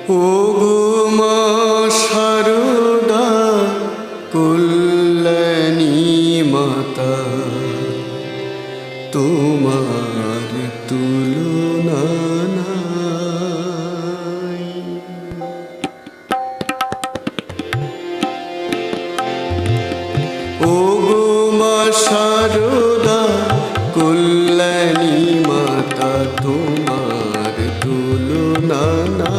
ওগো মা শারদা কল্যাণী মাতা, তোমার তুলনা নাই। ওগো মা শারদা কল্যাণী মাতা, তোমার তুলনা নাই।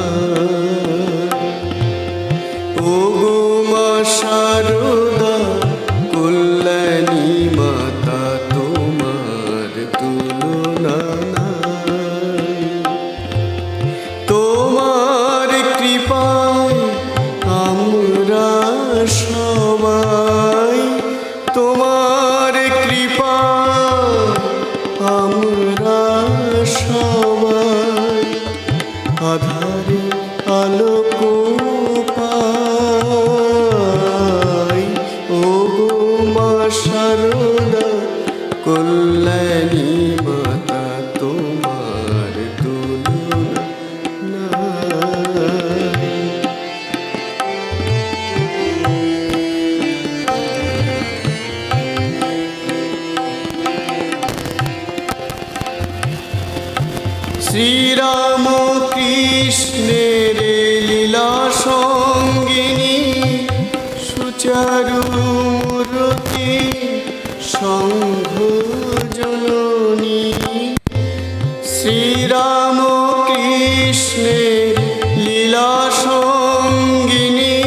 ওগো মা শারদা কল্যাণী মাতা, তোমার তুলনা নাই। তোমার কৃপায় আমরা সবাই, তোমার কৃপা আমরা সবাই আধারে আলোক পাই। ওগো মা শারদা কল্যাণী মাতা, তোমার তুলনা নাই। শ্রীরাম কৃষ্ণের লীলা সঙ্গিনী, সুচারু মূরতি সংঘ জননী। শ্রীরাম কৃষ্ণের লীলা সঙ্গিনী,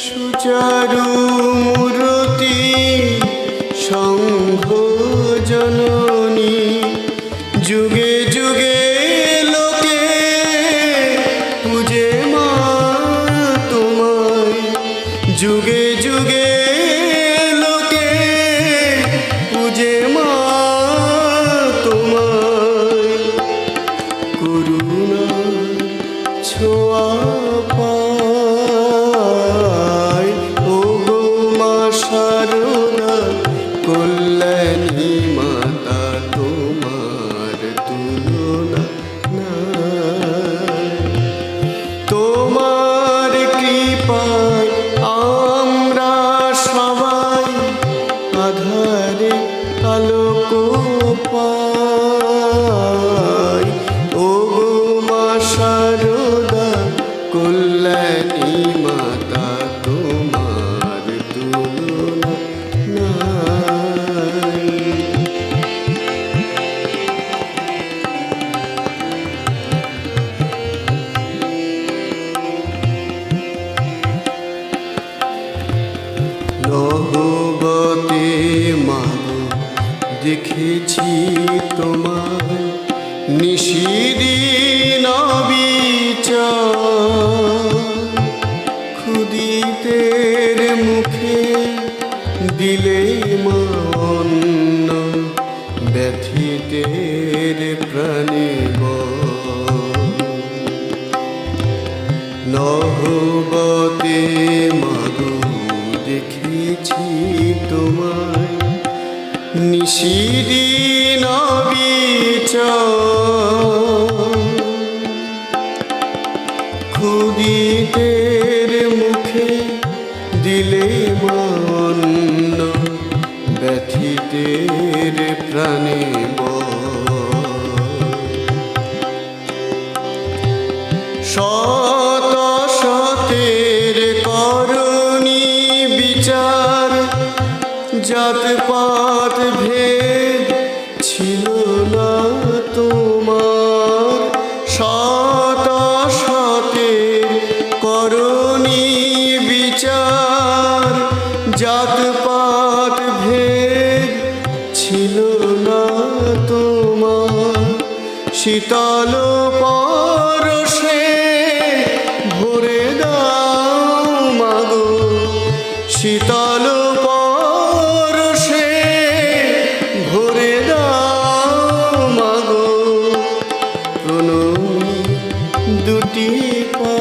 সুচারু মূরতি সংঘ জননী। যুগে যুগে লোকে পূজে মা তোমায়, যুগে যুগে লোকে পূজে মা তোমায়। করুণার ছোঁয়া পায়। ওগো মা শারদা কল্যাণী মাতা, তোমার তুলনা নাই। তোমার কৃপায় আমরা সবাই আধারে আলোক পাই। ওগো মা শারদা কল্যাণী মাতা, তোমার তুলনা নাই। নহবতে মাগো দেখেছি তোমায়, নিশিদিন বিচার। ক্ষুদিতের মুখে দিলে মা অন্ন, ব্যথিতের প্রাণে নহবতে মাগো দেখেছি তোমায়, নিশিদিন বিচার। ক্ষুদিতের মুখে দিলে মা অন্ন, ব্যথিতের প্রাণে শত শতের করণী বিচার। জাতপাত ভেদ ছিল না তোমার, শত শতের করণী বিচার। জাতপাত ভেদ ছিল না তোমার। শীতল পরশে ভরে দাও মাগো, শীতল পরশে ভরে দাও মাগো। প্রণমী দুটি পায়।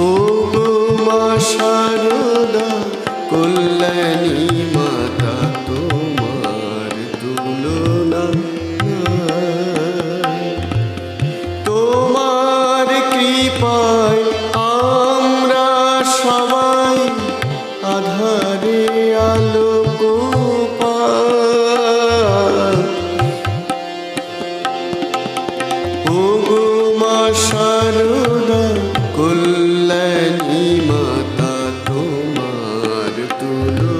ওগো মা শারদা কল্যাণী মাতা, তোমার তুলনা নাই। শারদা কল্যাণী মাতা তোমার তুলো